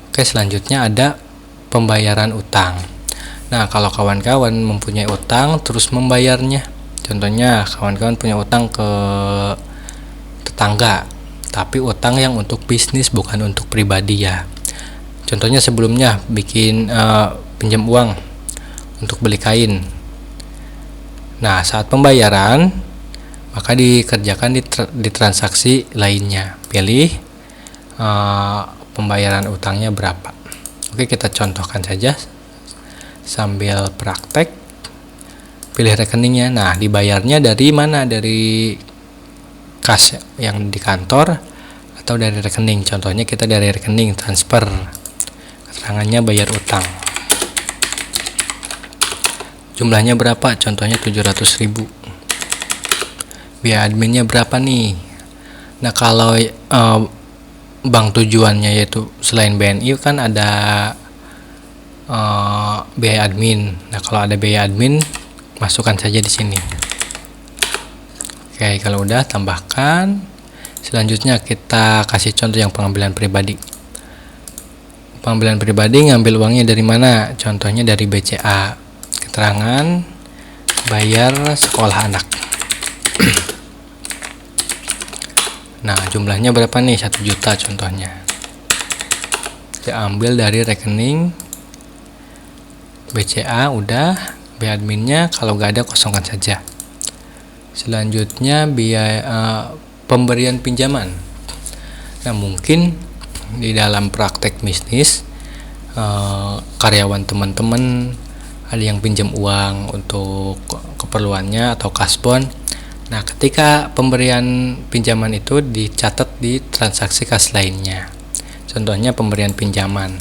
Oke, selanjutnya ada pembayaran utang. Nah, kalau kawan-kawan mempunyai utang terus membayarnya. Contohnya kawan-kawan punya utang ke tetangga, tapi utang yang untuk bisnis bukan untuk pribadi ya. Contohnya sebelumnya bikin pinjam uang untuk beli kain. Nah, saat pembayaran maka dikerjakan di transaksi lainnya. Pilih pembayaran utangnya berapa. Oke, kita contohkan saja sambil praktek. Pilih rekeningnya. Nah, dibayarnya dari mana? Dari kas yang di kantor atau dari rekening. Contohnya kita dari rekening transfer. Keterangannya bayar utang. Jumlahnya berapa? Contohnya 700.000. Biaya adminnya berapa nih? Nah, kalau bank tujuannya yaitu selain BNI kan ada biaya admin. Nah, kalau ada biaya admin masukkan saja di sini. Oke, kalau udah tambahkan. Selanjutnya kita kasih contoh yang pengambilan pribadi. Pengambilan pribadi ngambil uangnya dari mana? Contohnya dari BCA. Keterangan bayar sekolah anak. Nah, jumlahnya berapa nih? 1 juta contohnya. Diambil dari rekening BCA, udah. Biaya adminnya kalau nggak ada kosongkan saja. Selanjutnya biaya pemberian pinjaman. Nah, mungkin di dalam praktek bisnis karyawan teman-teman ada yang pinjam uang untuk keperluannya atau kasbon. Nah, ketika pemberian pinjaman itu dicatat di transaksi kas lainnya. Contohnya pemberian pinjaman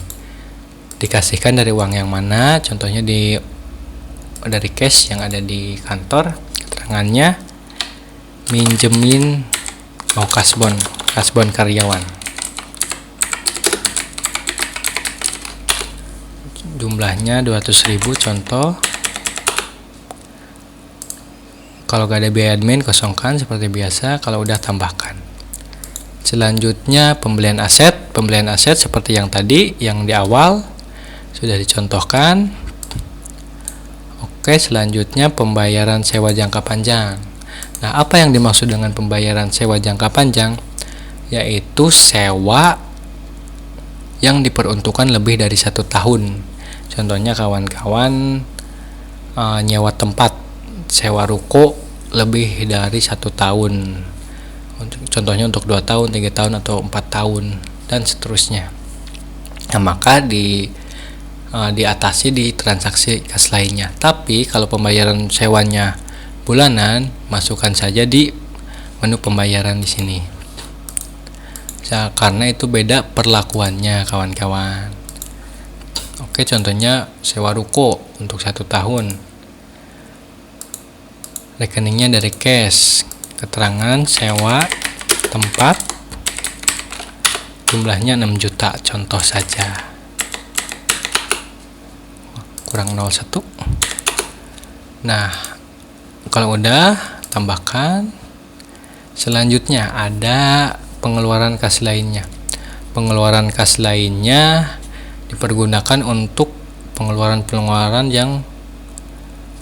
dikasihkan dari uang yang mana? Contohnya dari cash yang ada di kantor. Keterangannya minjemin kasbon karyawan. Jumlahnya 200.000 contoh. Kalau gak ada biaya admin kosongkan seperti biasa. Kalau udah tambahkan. Selanjutnya pembelian aset. Pembelian aset seperti yang tadi yang di awal sudah dicontohkan. Oke, selanjutnya pembayaran sewa jangka panjang. Nah, apa yang dimaksud dengan pembayaran sewa jangka panjang? Yaitu sewa yang diperuntukkan lebih dari 1 tahun. Contohnya kawan-kawan nyewa tempat, sewa ruko lebih dari 1 tahun. Contohnya untuk 2 tahun, 3 tahun atau 4 tahun dan seterusnya. Nah, maka diatasi di transaksi kas lainnya. Tapi kalau pembayaran sewanya bulanan, masukkan saja di menu pembayaran di sini. Karena itu beda perlakuannya kawan-kawan. Oke, contohnya sewa ruko untuk 1 tahun. Rekeningnya dari cash. Keterangan sewa tempat. Jumlahnya 6 juta contoh saja. Kurang 01. Nah, kalau udah tambahkan. Selanjutnya ada pengeluaran kas lainnya. Pengeluaran kas lainnya dipergunakan untuk pengeluaran-pengeluaran yang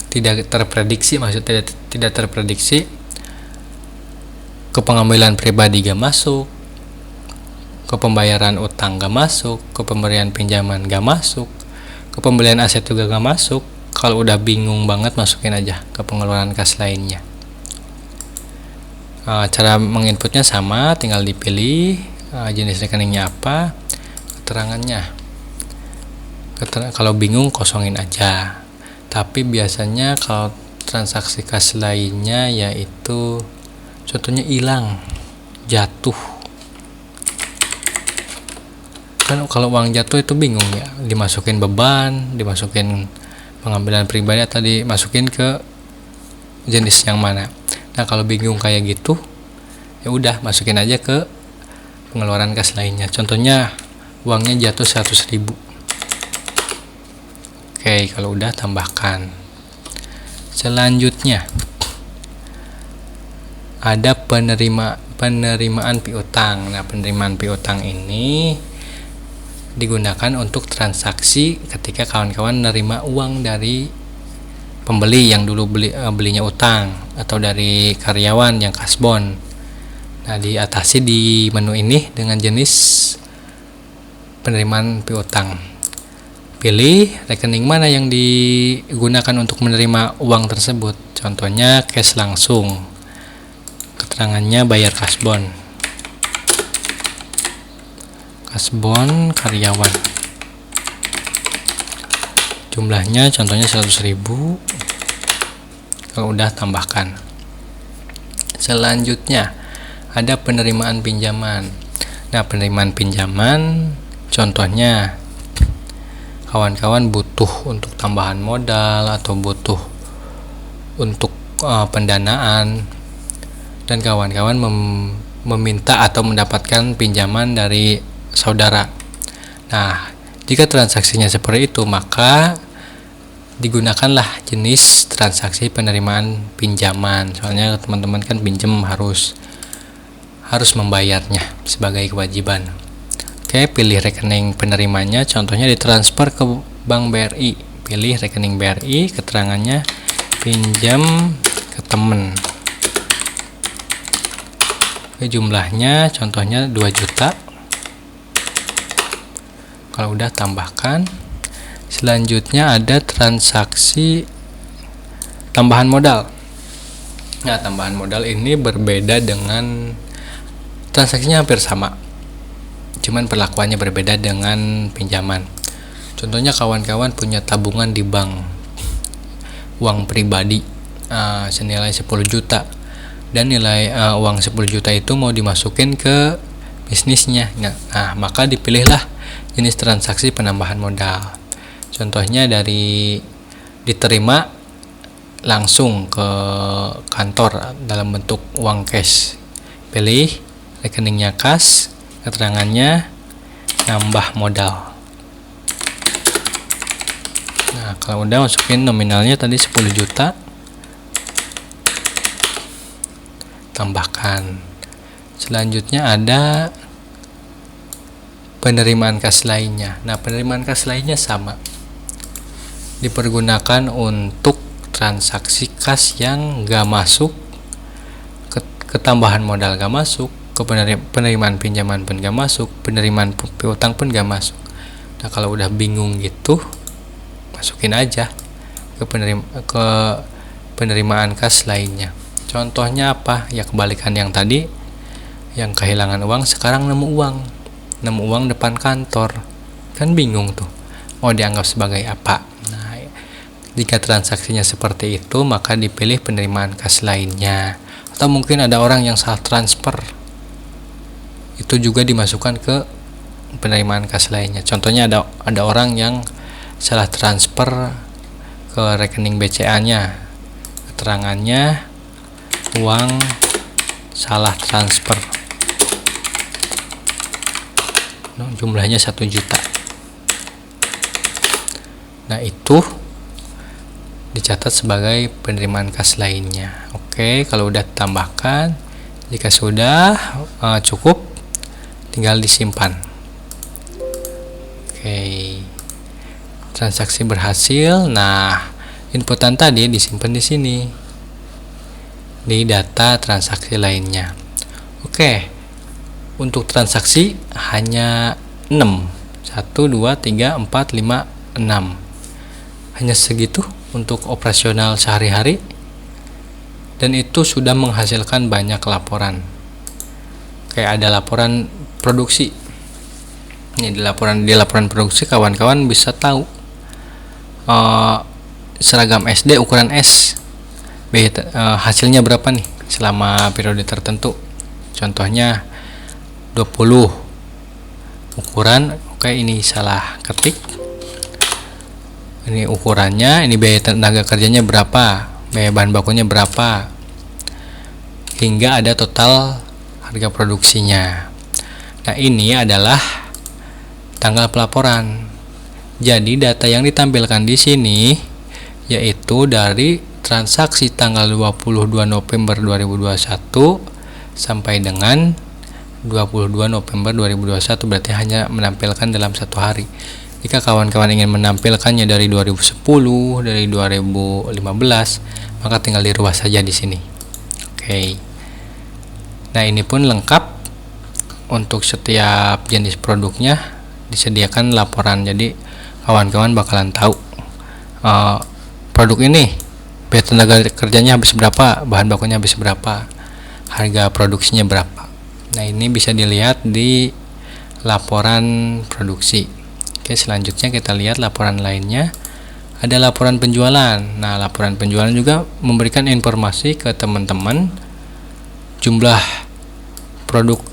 tidak terprediksi, maksudnya tidak terprediksi. Ke pengambilan pribadi gak masuk, ke pembayaran utang gak masuk, ke pemberian pinjaman gak masuk, ke pembelian aset juga gak masuk, Kalau udah bingung banget, masukin aja ke pengeluaran kas lainnya. Cara menginputnya sama, tinggal dipilih jenis rekeningnya apa, keterangannya. Kalau bingung kosongin aja. Tapi biasanya kalau transaksi kas lainnya yaitu contohnya hilang, jatuh. Kan kalau uang jatuh itu bingung ya, dimasukin beban, dimasukin pengambilan pribadi atau dimasukin ke jenis yang mana. Nah, kalau bingung kayak gitu, ya udah masukin aja ke pengeluaran kas lainnya. Contohnya uangnya jatuh 100.000. Oke, kalau udah tambahkan. Selanjutnya ada penerimaan piutang. Nah, penerimaan piutang ini digunakan untuk transaksi ketika kawan-kawan menerima uang dari pembeli yang dulu belinya utang atau dari karyawan yang kasbon. Nah, diatasi di menu ini dengan jenis penerimaan piutang. Pilih rekening mana yang digunakan untuk menerima uang tersebut. Contohnya cash langsung. Keterangannya bayar kasbon. Kasbon karyawan. Jumlahnya contohnya 100.000. Kalau udah tambahkan. Selanjutnya ada penerimaan pinjaman. Nah, penerimaan pinjaman contohnya kawan-kawan butuh untuk tambahan modal atau butuh untuk pendanaan, dan kawan-kawan meminta atau mendapatkan pinjaman dari saudara. Nah, jika transaksinya seperti itu, maka digunakanlah jenis transaksi penerimaan pinjaman. Soalnya teman-teman kan pinjam harus membayarnya sebagai kewajiban. Oke, pilih rekening penerimanya, contohnya ditransfer ke Bank BRI. Pilih rekening BRI, keterangannya pinjam ke temen. Oke, jumlahnya contohnya 2 juta. Kalau udah tambahkan. Selanjutnya ada transaksi tambahan modal. Nah, tambahan modal ini berbeda dengan transaksinya hampir sama, cuman perlakuannya berbeda dengan pinjaman. Contohnya kawan-kawan punya tabungan di bank, uang pribadi senilai 10 juta, dan nilai uang 10 juta itu mau dimasukin ke bisnisnya. Nah, maka dipilihlah jenis transaksi penambahan modal. Contohnya dari diterima langsung ke kantor dalam bentuk uang cash. Pilih rekeningnya kas, keterangannya nambah modal. Nah, kalau udah masukin nominalnya tadi 10 juta, tambahkan. Selanjutnya ada penerimaan kas lainnya. Nah, penerimaan kas lainnya sama, dipergunakan untuk transaksi kas yang gak masuk, ketambahan modal gak masuk, ke penerimaan pinjaman pun gak masuk, penerimaan piutang pun gak masuk. Nah, kalau udah bingung gitu, masukin aja ke penerimaan kas lainnya. Contohnya apa? Ya kebalikan yang tadi, yang kehilangan uang sekarang nemu uang depan kantor. Kan bingung tuh, mau dianggap sebagai apa? Nah, jika transaksinya seperti itu, maka dipilih penerimaan kas lainnya. Atau mungkin ada orang yang salah transfer, itu juga dimasukkan ke penerimaan kas lainnya. Contohnya ada orang yang salah transfer ke rekening BCA-nya, keterangannya uang salah transfer, jumlahnya 1 juta. Nah, itu dicatat sebagai penerimaan kas lainnya. Oke, kalau udah tambahkan. Jika sudah cukup, tinggal disimpan. Oke, transaksi berhasil. Nah, inputan tadi disimpan di sini di data transaksi lainnya. Oke, untuk transaksi hanya 6, 1, 2, 3, 4, 5, 6, hanya segitu untuk operasional sehari-hari, dan itu sudah menghasilkan banyak laporan. Kayak ada laporan produksi. Ini di laporan produksi kawan-kawan bisa tahu seragam SD ukuran S hasilnya berapa nih selama periode tertentu. Contohnya 20 ukuran, oke ini salah ketik. Ini ukurannya, ini biaya tenaga kerjanya berapa, biaya bahan bakunya berapa, hingga ada total harga produksinya. Nah, ini adalah tanggal pelaporan. Jadi data yang ditampilkan di sini yaitu dari transaksi tanggal 22 November 2021 sampai dengan 22 November 2021, berarti hanya menampilkan dalam satu hari. Jika kawan-kawan ingin menampilkannya dari 2010, dari 2015, maka tinggal dirubah saja di sini. Oke. Nah, ini pun lengkap untuk setiap jenis produknya disediakan laporan. Jadi kawan-kawan bakalan tahu produk ini biaya tenaga kerjanya habis berapa, bahan bakunya habis berapa, harga produksinya berapa. Nah, ini bisa dilihat di laporan produksi. Oke, selanjutnya kita lihat laporan lainnya. Ada laporan penjualan. Nah, laporan penjualan juga memberikan informasi ke teman-teman jumlah produk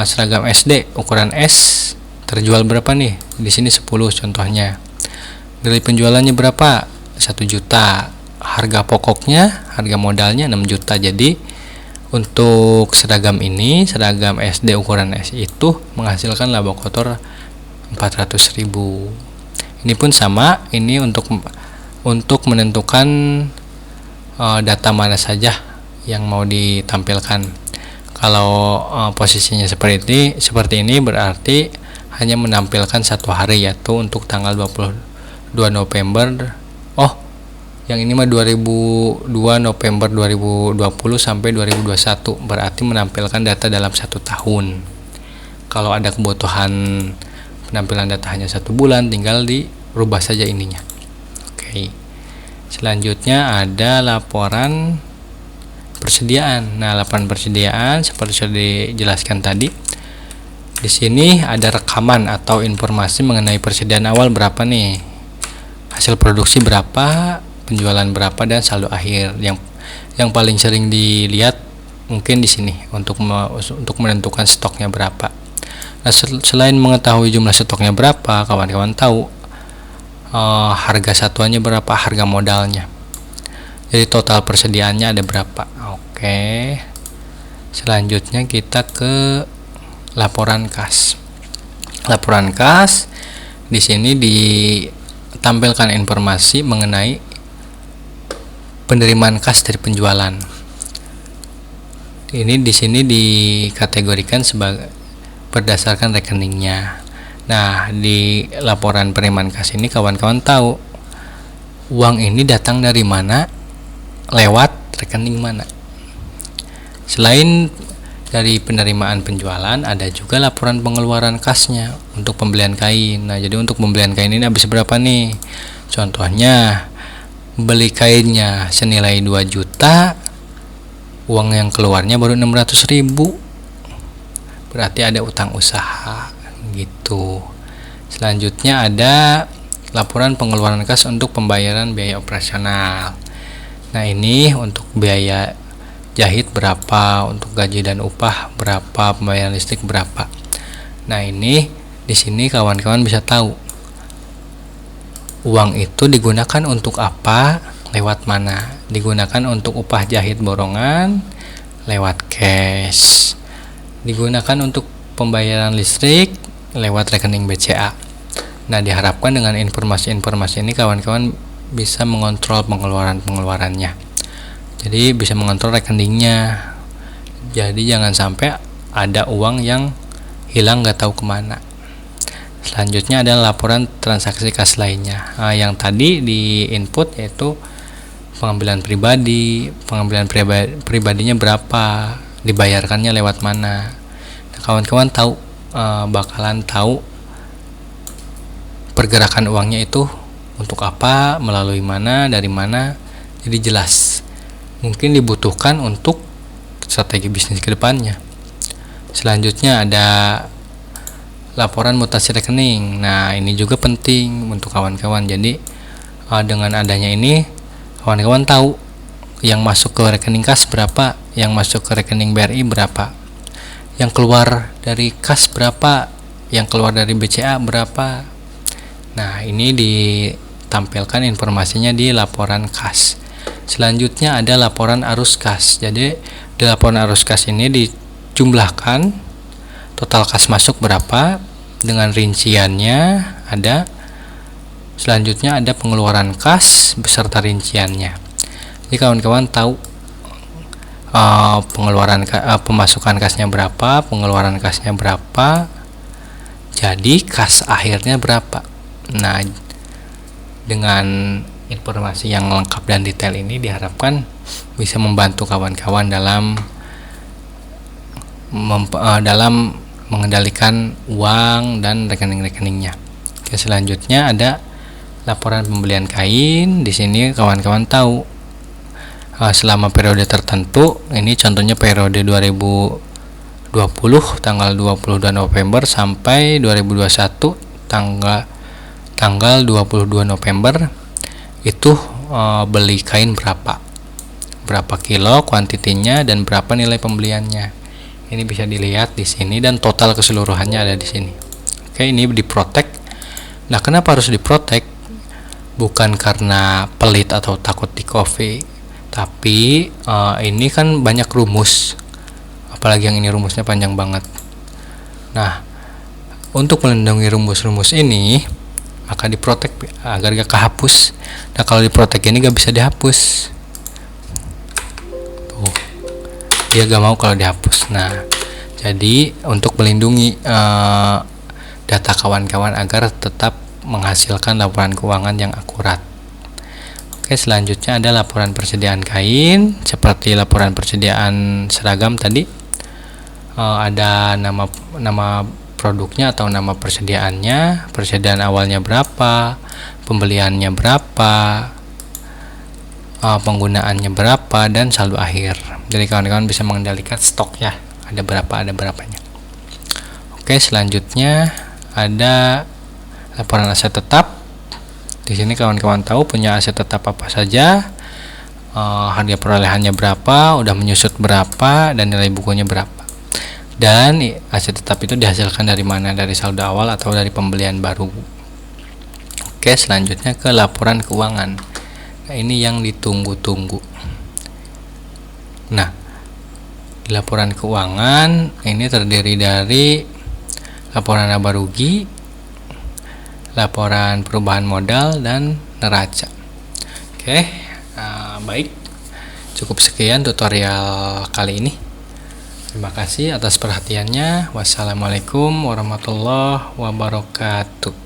seragam SD ukuran S terjual berapa nih. Di sini 10 contohnya. Nilai penjualannya berapa? 1 juta. Harga pokoknya, harga modalnya 6 juta. Jadi untuk seragam ini, seragam SD ukuran S itu menghasilkan laba kotor 400.000. Ini pun sama, ini untuk menentukan data mana saja yang mau ditampilkan. Kalau posisinya seperti ini berarti hanya menampilkan satu hari, yaitu untuk tanggal 22 November. Yang ini mah 2002 November 2020 sampai 2021, berarti menampilkan data dalam 1 tahun. Kalau ada kebutuhan penampilan data hanya 1 bulan, tinggal dirubah saja ininya. Oke. Selanjutnya ada laporan persediaan. Nah, laporan persediaan seperti sudah dijelaskan tadi. Di sini ada rekaman atau informasi mengenai persediaan awal berapa nih, hasil produksi berapa, penjualan berapa, dan saldo akhir. Yang paling sering dilihat mungkin di sini untuk menentukan stoknya berapa. Nah, selain mengetahui jumlah stoknya berapa, kawan-kawan tahu harga satuannya berapa, harga modalnya. Jadi total persediaannya ada berapa. Oke. Selanjutnya kita ke laporan kas. Laporan kas di sini ditampilkan informasi mengenai penerimaan kas dari penjualan. Ini di sini dikategorikan sebagai berdasarkan rekeningnya. Nah, di laporan penerimaan kas ini kawan-kawan tahu uang ini datang dari mana, lewat rekening mana. Selain dari penerimaan penjualan, ada juga laporan pengeluaran kasnya untuk pembelian kain. Nah, jadi untuk pembelian kain ini habis berapa nih? Contohnya, beli kainnya senilai 2 juta, uang yang keluarnya baru 600.000. Berarti ada utang usaha gitu. Selanjutnya ada laporan pengeluaran kas untuk pembayaran biaya operasional. Nah, ini untuk biaya jahit berapa, untuk gaji dan upah berapa, pembayaran listrik berapa. Nah, ini di sini kawan-kawan bisa tahu uang itu digunakan untuk apa, lewat mana. Digunakan untuk upah jahit borongan lewat cash. Digunakan untuk pembayaran listrik lewat rekening BCA. Nah, diharapkan dengan informasi-informasi ini kawan-kawan bisa mengontrol pengeluarannya. Jadi bisa mengontrol rekeningnya. Jadi jangan sampai ada uang yang hilang nggak tahu kemana. Selanjutnya ada laporan transaksi kas lainnya. Nah, yang tadi di input yaitu pengambilan pribadinya berapa, dibayarkannya lewat mana. Nah, kawan-kawan bakalan tahu pergerakan uangnya itu untuk apa, melalui mana, dari mana, jadi jelas. Mungkin dibutuhkan untuk strategi bisnis ke depannya. Selanjutnya ada laporan mutasi rekening. Nah, ini juga penting untuk kawan-kawan. Jadi dengan adanya ini kawan-kawan tahu yang masuk ke rekening kas berapa, yang masuk ke rekening BRI berapa, yang keluar dari kas berapa, yang keluar dari BCA berapa. Nah, ini ditampilkan informasinya di laporan kas. Selanjutnya ada laporan arus kas. Jadi di laporan arus kas ini dijumlahkan total kas masuk berapa dengan rinciannya ada. Selanjutnya ada pengeluaran kas beserta rinciannya. Jadi kawan-kawan tahu pemasukan kasnya berapa, pengeluaran kasnya berapa, jadi kas akhirnya berapa. Nah, dengan informasi yang lengkap dan detail ini diharapkan bisa membantu kawan-kawan dalam mengendalikan uang dan rekening-rekeningnya. Oke, selanjutnya ada laporan pembelian kain. Di sini kawan-kawan tahu selama periode tertentu, ini contohnya periode 2020 tanggal 22 November sampai 2021 tanggal 22 November itu beli kain berapa kilo kuantitinya dan berapa nilai pembeliannya. Ini bisa dilihat di sini dan total keseluruhannya ada di sini. Oke, ini diprotek. Nah, kenapa harus diprotek? Bukan karena pelit atau takut di coffee, tapi ini kan banyak rumus, apalagi yang ini rumusnya panjang banget. Nah, untuk melindungi rumus-rumus ini maka diprotek agar gak kehapus. Nah, kalau diprotek ini gak bisa dihapus. Tuh, dia gak mau kalau dihapus. Nah, jadi untuk melindungi data kawan-kawan agar tetap menghasilkan laporan keuangan yang akurat. Oke, selanjutnya ada laporan persediaan kain. Seperti laporan persediaan seragam tadi, ada nama produknya atau nama persediaannya, persediaan awalnya berapa, pembeliannya berapa, penggunaannya berapa, dan saldo akhir. Jadi kawan-kawan bisa mengendalikan stok ya, ada berapanya. Oke, selanjutnya ada laporan aset tetap. Di sini kawan-kawan tahu punya aset tetap apa saja, harga perolehannya berapa, udah menyusut berapa, dan nilai bukunya berapa. Dan aset tetap itu dihasilkan dari mana, dari saldo awal atau dari pembelian baru. Oke, selanjutnya ke laporan keuangan. Nah, ini yang ditunggu-tunggu. Nah, di laporan keuangan ini terdiri dari laporan laba rugi, laporan perubahan modal, dan neraca. Oke, baik, cukup sekian tutorial kali ini. Terima kasih atas perhatiannya. Wassalamualaikum warahmatullahi wabarakatuh.